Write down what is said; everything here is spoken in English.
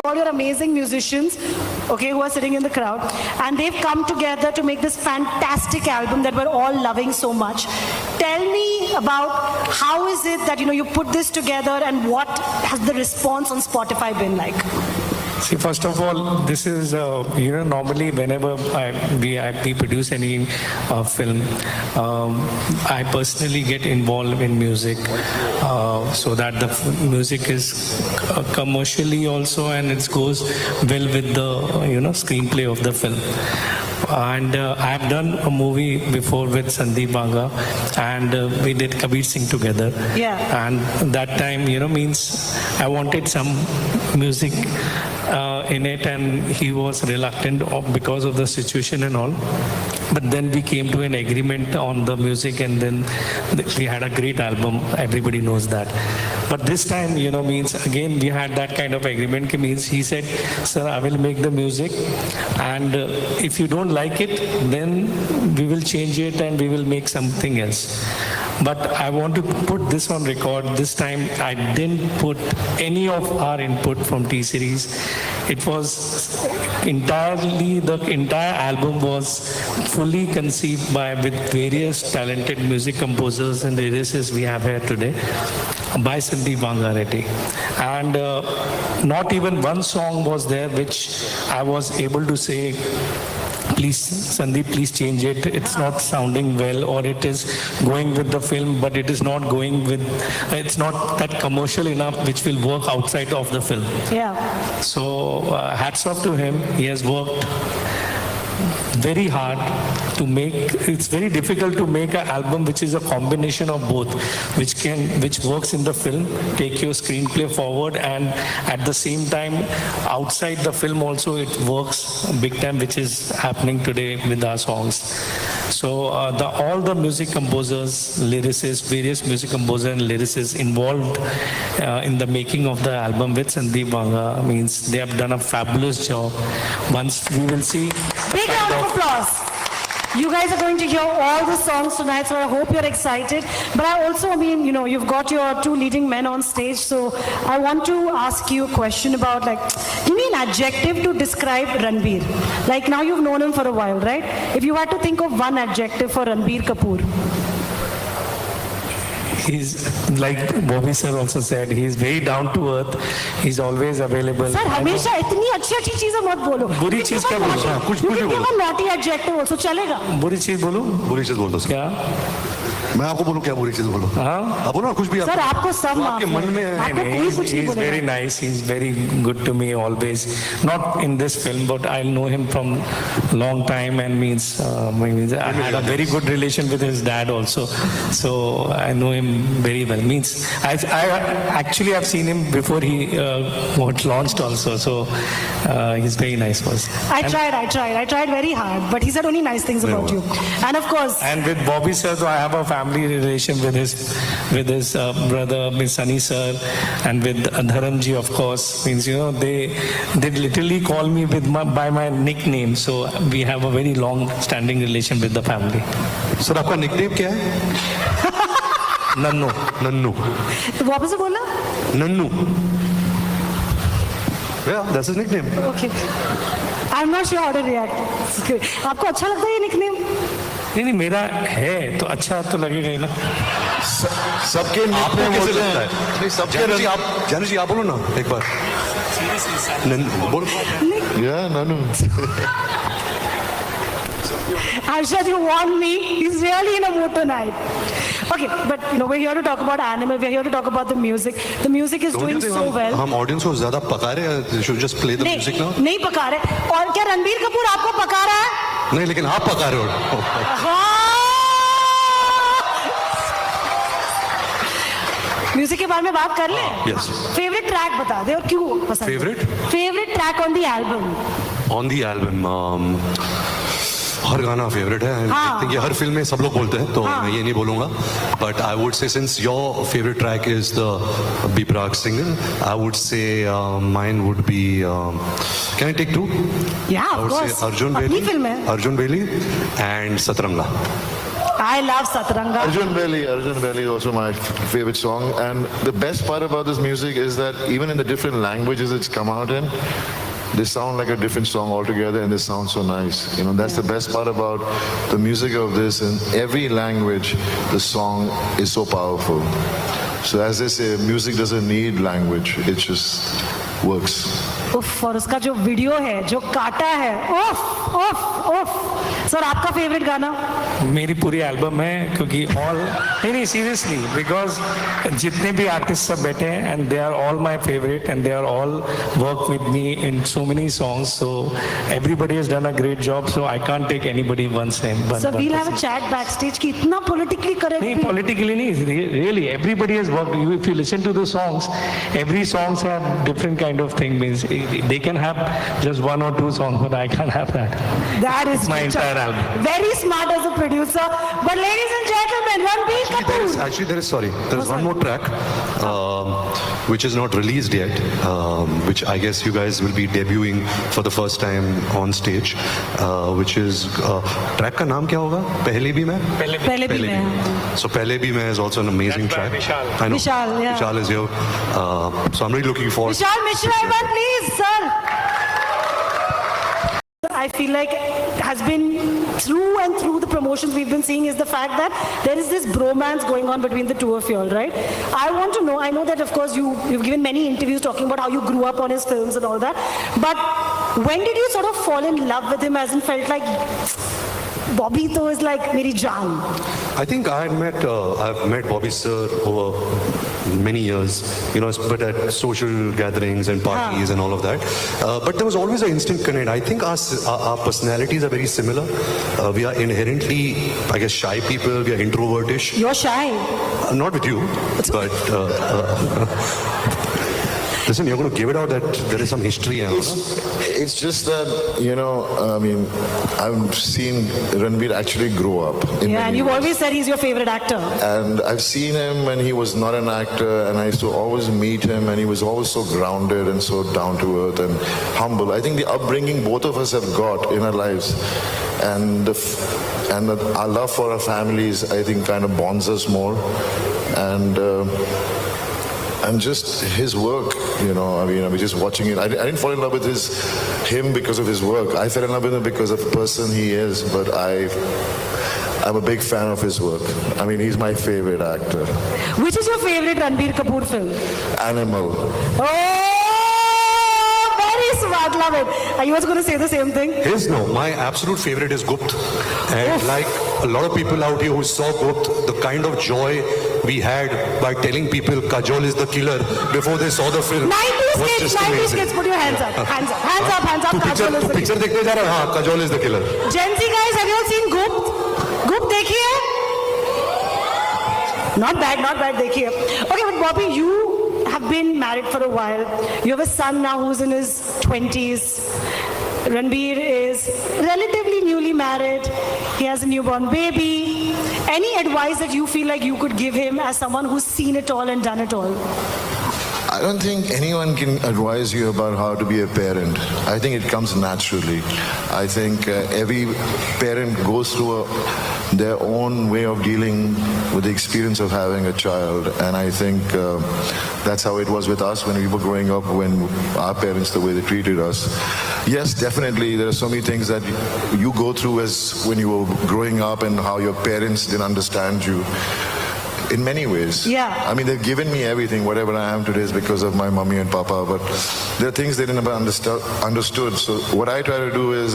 all your amazing musicians, okay, who are sitting in the crowd, and they've come together to make this fantastic album that we're all loving so much. Tell me about how is it that you put this together, and what has the response on Spotify been like? See, first of all, this is, normally whenever we produce any film, I personally get involved in music so that the music is commercially also, and it goes well with the, screenplay of the film. And I've done a movie before with Sandeep Banga, and we did Kabir Singh together. Yeah. And that time, means I wanted some music in it, and he was reluctant because of the situation and all. But then we came to an agreement on the music, and then we had a great album. Everybody knows that. But this time, means again we had that kind of agreement. Means he said, "Sir, I will make the music, and if you don't like it, then we will change it and we will make something else." But I want to put this on record. This time I didn't put any of our input from T-Series. It was entirely, the entire album was fully conceived with various talented music composers and lyricists we have here today by Sandeep Banga Reddy. And not even one song was there which I was able to say, "Please, Sandeep, please change it. It's not sounding well," or "It is going with the film, but it is not going with, it's not that commercial enough which will work outside of the film." Yeah. So hats off to him. He has worked very hard to make. It's very difficult to make an album which is a combination of both, which works in the film, take your screenplay forward, and at the same time outside the film also it works big time, which is happening today with our songs. So all the music composers, lyricists, various music composers and lyricists involved in the making of the album with Sandeep Banga, means they have done a fabulous job. Once we will see. Big round of applause. You guys are going to hear all the songs tonight, so I hope you're excited. But I also, you've got your two leading men on stage, so I want to ask you a question about, give me an adjective to describe Ranbir. Like, now you've known him for a while, right? If you had to think of one adjective for Ranbir Kapoor. He's, like Bobby sir also said, he's very down to earth. He's always available. Sir, हमेशा इतनी अच्छी चीजें मत बोलो. बुरी चीज क्या बोलो? कुछ भी बोलो. You can naughty adjective also चलेगा. बुरी चीज बोलो. बुरी चीज बोल दो. क्या? मैं आपको बोलूं क्या बुरी चीज बोलूं? हाँ. आप बोलो ना कुछ भी. सर आपको सब आपके मन में. He's very nice. He's very good to me always. Not in this film, but I know him from long time, and means I had a very good relation with his dad also. So I know him very well. Means I actually have seen him before he got launched also. So he's very nice person. I tried very hard, but he said only nice things about you. And of course. And with Bobby sir, so I have a family relation with his brother, Miss Sunny sir, and with Dharamji, of course. Means they literally call me by my nickname. So we have a very long-standing relation with the family. Sir, आपका nickname क्या है? नन्नू. नन्नू. तो वापस से बोलना? Nannu. Yeah, that's his nickname. Okay. I'm not sure how to react. आपको अच्छा लगता है ये nickname? नहीं, मेरा है तो अच्छा तो लगेगा ही ना. सबके निकनेम होते हैं. नहीं, सबके. जानू जी आप बोलो ना एक बार. बोलो. Yeah, Nannu. Arshad, you warned me. He's really in a mood tonight. Okay, but we're here to talk about animal. We're here to talk about the music. The music is doing so well. हम audience को ज्यादा पका रहे हैं. Should just play the music now. नहीं पका रहे. और क्या रणबीर कपूर आपको पका रहा है? नहीं, लेकिन आप पका रहे हो. म्यूजिक के बारे में बात कर ले. Yes. फेवरेट ट्रैक बता दे और क्यों पसंद. Favourite track on the album. On the album हर गाना फेवरेट है. आई थिंक ये हर फिल्म में सब लोग बोलते हैं, तो मैं ये नहीं बोलूंगा. But I would say since your favourite track is the B Praak single, I would say mine would be, can I take two? या of course. Arjan Vailly and Satranga. I love Satranga. Arjun Belli is also my favorite song. And the best part about this music is that even in the different languages it's come out in, they sound like a different song altogether and they sound so nice. You know, that's the best part about the music of this. In every language, the song is so powerful. So as they say, music doesn't need language. It just works. उफ, और उसका जो video है, जो काटा है, उफ उफ उफ। सर आपका फेवरेट गाना? मेरी पूरी एल्बम है क्योंकि ऑल नहीं सीरियसली बिकॉज जितने भी आर्टिस्ट सब बैठे हैं and they are all my favourite and they are all work with me in so many songs so everybody has done a great job so I can't take anybody one same sir we'll have a chat backstage कि इतना politically correct नहीं politically नहीं really everybody has worked if you listen to the songs every songs have different kind of thing means they can have just one or two songs but I can't have that. That is my entire album. Very smart as a producer. But ladies and gentlemen, Ranbir Kapoor. There is one more track which is not released yet, which I guess you guys will be debuting for the first time on stage, which is track का नाम क्या होगा? पहले भी मैं. पहले भी मैं. So पहले भी मैं is also an amazing track. Vishal. I know. Vishal, yeah. Vishal is here. So I'm really looking forward. Vishal Mishra, everyone, please, sir. I feel like has been through and through the promotions we've been seeing is the fact that there is this bromance going on between the two of you all, right? I want to know, I know that of course you've given many interviews talking about how you grew up on his films and all that, but when did you sort of fall in love with him as in felt like Bobby to is like meri jaan? I think I've met Bobby sir over many years, you know, but at social gatherings and parties and all of that. But there was always an instant connect. I think our personalities are very similar. We are inherently, I guess, shy people. We are introvertish. You're shy. Not with you, but listen, you're going to give it out that there is some history. It's just that, you know, I mean, I've seen Ranbir actually grow up. Yeah, and you've always said he's your favorite actor. And I've seen him when he was not an actor, and I used to always meet him, and he was always so grounded and so down to earth and humble. I think the upbringing both of us have got in our lives, and our love for our families, I think, kind of bonds us more. And just his work, you know, I mean, I was just watching it. I didn't fall in love with him because of his work. I fell in love with him because of the person he is, but I'm a big fan of his work. I mean, he's my favorite actor. Which is your favorite Ranbir Kapoor film? Animal. Oh, very smart, love it. Are you also going to say the same thing? No, my absolute favorite is Gupt. And like a lot of people out here who saw Gupt, the kind of joy we had by telling people Kajol is the killer before they saw the film. 90s kids, put your hands up. Hands up, hands up, hands up. Kajol is the picture देखने जा रहे हैं, हाँ, Kajol is the killer. Gen Z guys, have you all seen Gupt? Gupt देखिए? Not bad, देखिए. Okay, but Bobby, you have been married for a while. You have a son now who's in his 20s. Ranbir is relatively newly married. He has a newborn baby. Any advice that you feel like you could give him as someone who's seen it all and done it all? I don't think anyone can advise you about how to be a parent. I think it comes naturally. I think every parent goes through their own way of dealing with the experience of having a child. And I think that's how it was with us when we were growing up, when our parents, the way they treated us. Yes, definitely, there are so many things that you go through as when you were growing up and how your parents didn't understand you. In many ways. Yeah. I mean, they've given me everything. Whatever I am today is because of my mommy and papa. But there are things they didn't understood. So what I try to do is